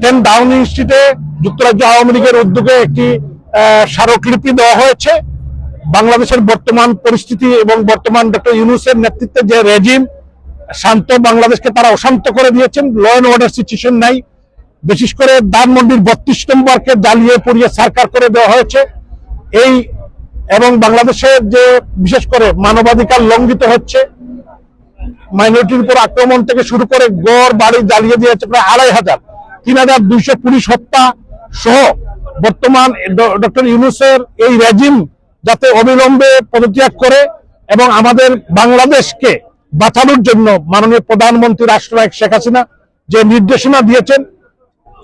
10 Downing স্ট্রিটে যুক্তরাজ্য আওয়ামী লীগের উদ্যোগে একটি স্মারকলিপি দেওয়া হয়েছে। বাংলাদেশের বর্তমান পরিস্থিতি এবং বর্তমান ডক্টর ইউনূসের নেতৃত্বে যে রেজিম, শান্ত বাংলাদেশকে তারা অশান্ত করে দিয়েছেন। ল অ্যান্ড অর্ডার সিচুয়েশন নাই। বিশেষ করে ধানমন্ডির 32 নম্বরকে জ্বালিয়ে পুড়িয়ে সারকার করে দেওয়া হয়েছে। এবং বাংলাদেশের যে বিশেষ করে মানবাধিকার লঙ্ঘিত হচ্ছে, মাইনরিটির উপর আক্রমণ থেকে শুরু করে গড় বাড়ি জ্বালিয়ে দিয়েছে প্রায় 2500, 3200 পুলিশ হত্যা সহ বর্তমান ডক্টর ইউনূসের এই রেজিম যাতে অবিলম্বে পদত্যাগ করে এবং আমাদের বাংলাদেশকে বাঁচানোর জন্য মাননীয় প্রধানমন্ত্রী রাষ্ট্রনায়ক শেখ হাসিনা যে নির্দেশনা দিয়েছেন,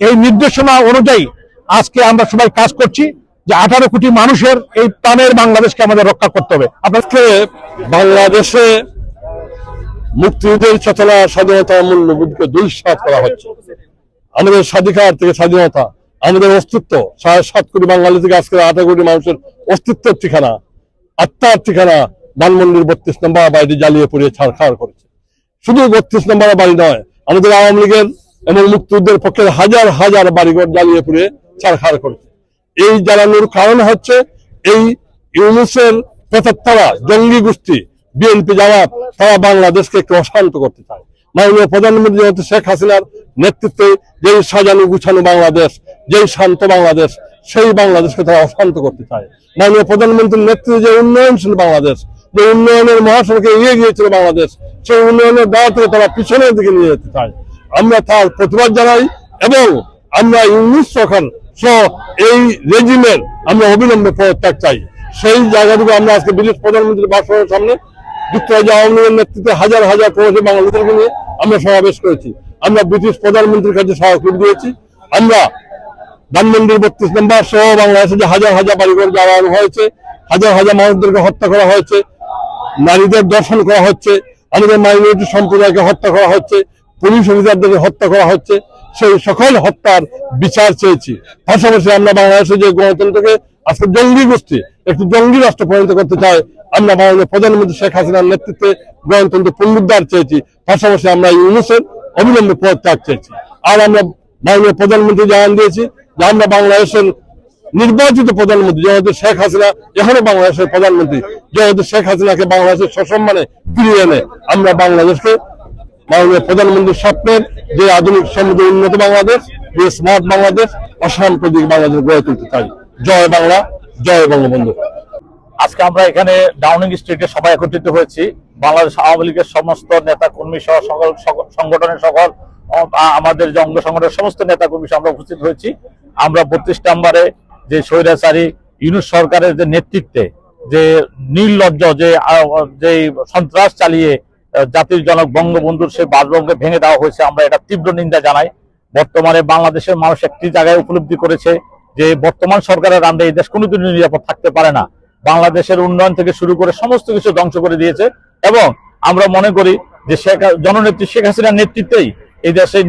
এই নির্দেশনা অনুযায়ী আজকে আমরা সবাই কাজ করছি যে 18 কোটি মানুষের এই প্রাণের বাংলাদেশকে আমাদের রক্ষা করতে হবে। আপনাকে বাংলাদেশে মুক্তিযুদ্ধের চেতনা, স্বাধীনতা, মূল্যবোধকে দুঃসাৎ করা হচ্ছে। আমাদের স্বাধিকার থেকে স্বাধীনতা, আমাদের অস্তিত্ব, 7.5 কোটি বাঙালি থেকে আজকে 18 কোটি মানুষের অস্তিত্বের ঠিকানা, আত্মার ঠিকানা ধানমন্ডির 32 নম্বর বাড়িটি জ্বালিয়ে পুড়িয়ে ছাড়খাড় করেছে। শুধু 32 নম্বর বাড়ি নয়, আমাদের আওয়ামী লীগের এবং মুক্তিযুদ্ধের পক্ষের হাজার হাজার বাড়িঘর জ্বালিয়ে পুড়িয়ে ছাড়খাড় করেছে। এই জ্বালানোর কারণ হচ্ছে এই ইউনূসের প্রেতাত্মারা, জঙ্গি গোষ্ঠী, বিএনপি, জামাত, তারা বাংলাদেশকে একটু অশান্ত করতে চায়। মাননীয় প্রধানমন্ত্রী শেখ হাসিনার নেতৃত্বে যেই সাজানো গুছানো বাংলাদেশ, যেই শান্ত বাংলাদেশ, সেই বাংলাদেশকে তারা অশান্ত করতে চায়। মাননীয় প্রধানমন্ত্রীর নেতৃত্বে যে উন্নয়নশীল বাংলাদেশ, যে উন্নয়নের মহাসড়কে এগিয়ে গিয়েছিল বাংলাদেশ, সেই উন্নয়নের দাওয়া থেকে তারা পিছনের দিকে নিয়ে যেতে চায়। আমরা তার প্রতিবাদ জানাই এবং আমরা ইউনূস সরকার সহ এই রেজিমের আমরা অবিলম্বে পদত্যাগ চাই। সেই জায়গাটুকু আমরা আজকে ব্রিটিশ প্রধানমন্ত্রীর বাসভবনের সামনে যুক্তরাজ্য আওয়ামী লীগের নেতৃত্বে হাজার হাজার প্রবাসী বাংলাদেশকে নিয়ে আমরা সমাবেশ করেছি। আমরা ব্রিটিশ প্রধানমন্ত্রীর কাছে স্মারকলিপি দিয়েছি। আমরা ধানমন্ডির 32 নম্বর সহ বাংলাদেশে যে হাজার হাজার বাড়িঘর জ্বালানো হয়েছে, হাজার হাজার মানুষদেরকে হত্যা করা হয়েছে, নারীদের দর্শন করা হচ্ছে, আমাদের মাইনরিটি সম্প্রদায়কে হত্যা করা হচ্ছে, পুলিশ অফিসারদেরকে হত্যা করা হচ্ছে, সেই সকল হত্যার বিচার চেয়েছি। পাশাপাশি আমরা বাংলাদেশে যে গণতন্ত্রকে আজকে জঙ্গি গোষ্ঠী একটি জঙ্গি রাষ্ট্র পরিণত করতে চায়, আমরা মাননীয় প্রধানমন্ত্রী শেখ হাসিনার নেতৃত্বে গণতন্ত্র পুনরুদ্ধার চেয়েছি। পাশাপাশি আমরা ইউনূসের অবিলম্বে পদত্যাগ চেয়েছি। আর আমরা মাননীয় প্রধানমন্ত্রী জানান দিয়েছি যে আমরা বাংলাদেশের নির্বাচিত প্রধানমন্ত্রী যেহেতু শেখ হাসিনা এখনো বাংলাদেশের প্রধানমন্ত্রী, যেহেতু শেখ হাসিনাকে বাংলাদেশের সসম্মানে ফিরিয়ে এনে আমরা বাংলাদেশকে মাননীয় প্রধানমন্ত্রীর স্বপ্নের যে আধুনিক সমৃদ্ধ উন্নত বাংলাদেশ, যে স্মার্ট বাংলাদেশ, অসাম্প্রদায়িক বাংলাদেশ গড়ে তুলতে চাই। জয় বাংলা, জয় বঙ্গবন্ধু। আজকে আমরা এখানে ডাউনিং স্ট্রিটে সবাই একত্রিত হয়েছি। বাংলাদেশ আওয়ামী লীগের সমস্ত নেতা কর্মী সহ সকল সংগঠনের সকল আমাদের যে অঙ্গ সংগঠনের সমস্ত নেতা কর্মী আমরা উপস্থিত হয়েছি। আমরা 32 নম্বরে যে স্বৈরাচারী ইউনূস সরকারের যে নেতৃত্বে যে নির্লজ্জ যে সন্ত্রাস চালিয়ে জাতির জনক বঙ্গবন্ধুর সেই বাসভবনকে ভেঙে দেওয়া হয়েছে, আমরা এটা তীব্র নিন্দা জানাই। বর্তমানে বাংলাদেশের মানুষ একটি জায়গায় উপলব্ধি করেছে যে বর্তমান সরকারের আন্ডারে এই দেশ কোনোদিনই নিরাপদ থাকতে পারে না। বাংলাদেশের উন্নয়ন থেকে শুরু করে সমস্ত কিছু ধ্বংস করে দিয়েছে এবং আমরা মনে করি যে জননেত্রী শেখ হাসিনার নেতৃত্বেই এই দেশে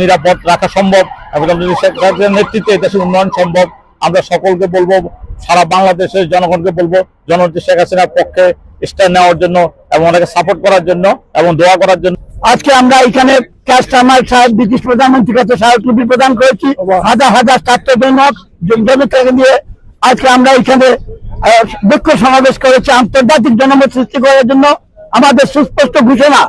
নিরাপদ রাখা সম্ভব এবং শেখ হাসিনার নেতৃত্বে এই দেশের উন্নয়ন সম্ভব। আমরা সকলকে বলবো, সারা বাংলাদেশের জনগণকে বলবো জননেত্রী শেখ হাসিনার পক্ষে স্ট্যান্ড নেওয়ার জন্য এবং ওনাকে সাপোর্ট করার জন্য এবং দোয়া করার জন্য। আজকে আমরা এখানে কাস্টমার সাহেব ব্রিটিশ প্রধানমন্ত্রীর কাছে স্মারকলিপি প্রদান করেছি। হাজার হাজার ছাত্রজনক জনতাকে দিয়ে আজকে আমরা এখানে দুঃখ সমাবেশ করেছি আন্তর্জাতিক জনমত সৃষ্টি করার জন্য। আমাদের সুস্পষ্ট ঘোষণা,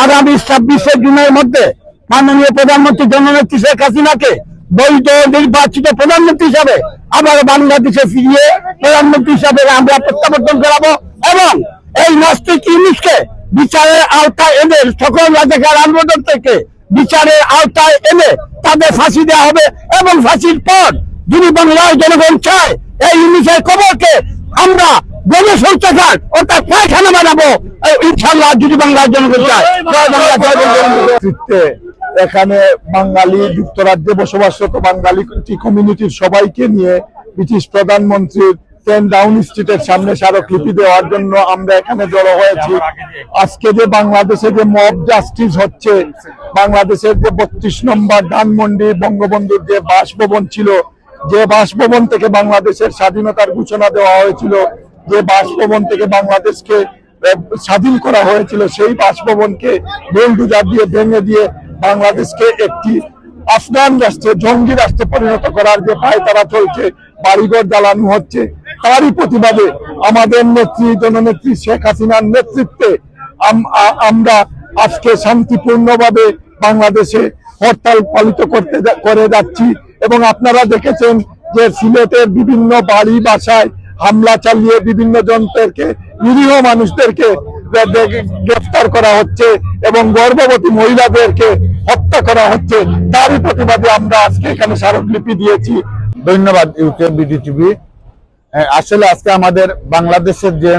আগামী 26শে জুনের মধ্যে মাননীয় প্রধানমন্ত্রী জননেত্রী শেখ হাসিনাকে বৈধ নির্বাচিত প্রধানমন্ত্রী হিসাবে আবার বাংলাদেশে ফিরিয়ে প্রধানমন্ত্রী হিসাবে আমরা প্রত্যাবর্তন করাবো এবং এই নাস্তিক ইউনূসকে বিচারের আওতায় এনে সকল রাজাকার আন্দোলন থেকে বিচারের আওতায় এনে তাদের ফাঁসি দেওয়া হবে এবং ফাঁসির পর যদি বাংলার জনগণ চায় এই ইউনূসের কবরকে আমরা গণশৌচাগার অর্থাৎ পায়খানা বানাবো ইনশাআল্লাহ, যদি বাংলার জনগণ চায়। এখানে বাঙালি যুক্তরাজ্যে বসবাসরত বাঙালি কমিউনিটির সবাইকে নিয়ে ব্রিটিশ প্রধানমন্ত্রীর 10 ডাউনিং স্ট্রিটের সামনে স্মারকলিপি দেওয়ার জন্য আমরা এখানে জড়ো হয়েছি। আজকে যে বাংলাদেশে যে মব জাস্টিস হচ্ছে, বাংলাদেশের যে 32 নম্বর ধানমন্ডি বঙ্গবন্ধুর যে বাসভবন ছিল, যে বাসভবন থেকে বাংলাদেশের স্বাধীনতার ঘোষণা দেওয়া হয়েছিল, যে বাসভবন থেকে বাংলাদেশকে স্বাধীন করা হয়েছিল, সেই বাসভবনকে বুলডোজার দিয়ে ভেঙে দিয়ে বাংলাদেশকে একটি আফগান রাষ্ট্রে জঙ্গি রাষ্ট্রে পরিণত করার যে পায়তারা চলছে, বাড়িঘর জ্বালানো হচ্ছে, তারই প্রতিবাদে আমাদের নেত্রী জননেত্রী শেখ হাসিনার নেতৃত্বে আমরা আজকে শান্তিপূর্ণভাবে বাংলাদেশে হরতাল পালিত করে যাচ্ছি। এবং আপনারা দেখেছেন যে সিলেটের বিভিন্ন বাড়ি বাসায় হামলা চালিয়ে বিভিন্ন জনদেরকে, নিরীহ মানুষদেরকে গ্রেফতার করা হচ্ছে এবং গর্ভবতী মহিলাদেরকে হত্যা করা হচ্ছে। তারই প্রতিবাদে আমরা আজকে এখানে স্মারকলিপি দিয়েছি। ধন্যবাদ ইউকে বিডিটিভি। আসলে আজকে আমাদের বাংলাদেশের যে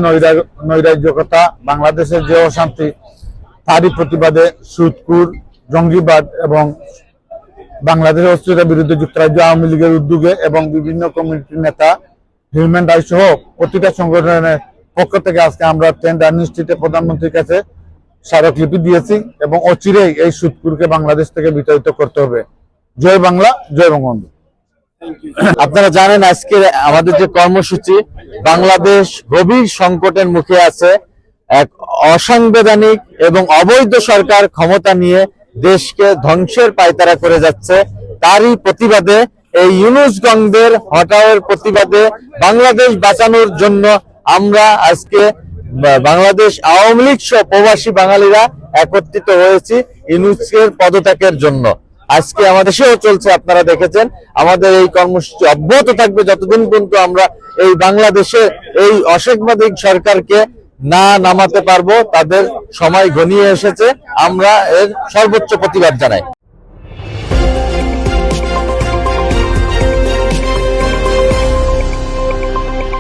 নৈরাজ্যকতা, বাংলাদেশের যে অশান্তি, তারই প্রতিবাদে সুদখোর, জঙ্গিবাদ এবং বাংলাদেশের অস্থিরতার বিরুদ্ধে যুক্তরাজ্য আওয়ামী লীগের উদ্যোগে এবং বিভিন্ন কমিউনিটির নেতা, হিউম্যান রাইটস সহ প্রতিটা সংগঠনের পক্ষ থেকে আজকে আমরা 10 ডাউনিং স্ট্রিটে প্রধানমন্ত্রীর কাছে স্মারকলিপি দিয়েছি এবং অচিরেই এই সুদখোরকে বাংলাদেশ থেকে বিতাড়িত করতে হবে। জয় বাংলা, জয় বঙ্গবন্ধু। আপনারা জানেন আজকে আমাদের যে কর্মসূচি, বাংলাদেশ গভীর সংকটের মুখে আছে। এক অসাংবিধানিক এবং অবৈধ সরকার ক্ষমতা নিয়ে দেশকে ধ্বংসের পায়তারা করে যাচ্ছে। তারই প্রতিবাদে এই ইউনূস গংদের হটাওয়ের প্রতিবাদে বাংলাদেশ বাঁচানোর জন্য আমরা আজকে বাংলাদেশ আওয়ামী লীগ সহ প্রবাসী বাঙালিরা একত্রিত হয়েছি ইউনূসের পদত্যাগের জন্য। আজকে আমাদের দেশেও চলছে, আপনারা দেখেছেন। আমাদের এই কর্মসূচি অব্যাহত থাকবে যতদিন পর্যন্ত আমরা এই বাংলাদেশে এই অসাংবিধানিক সরকারকে না নামাতে পারবো। তাদের সময় ঘনিয়ে এসেছে, আমরা এর সর্বোচ্চ প্রতিবাদ জানাই।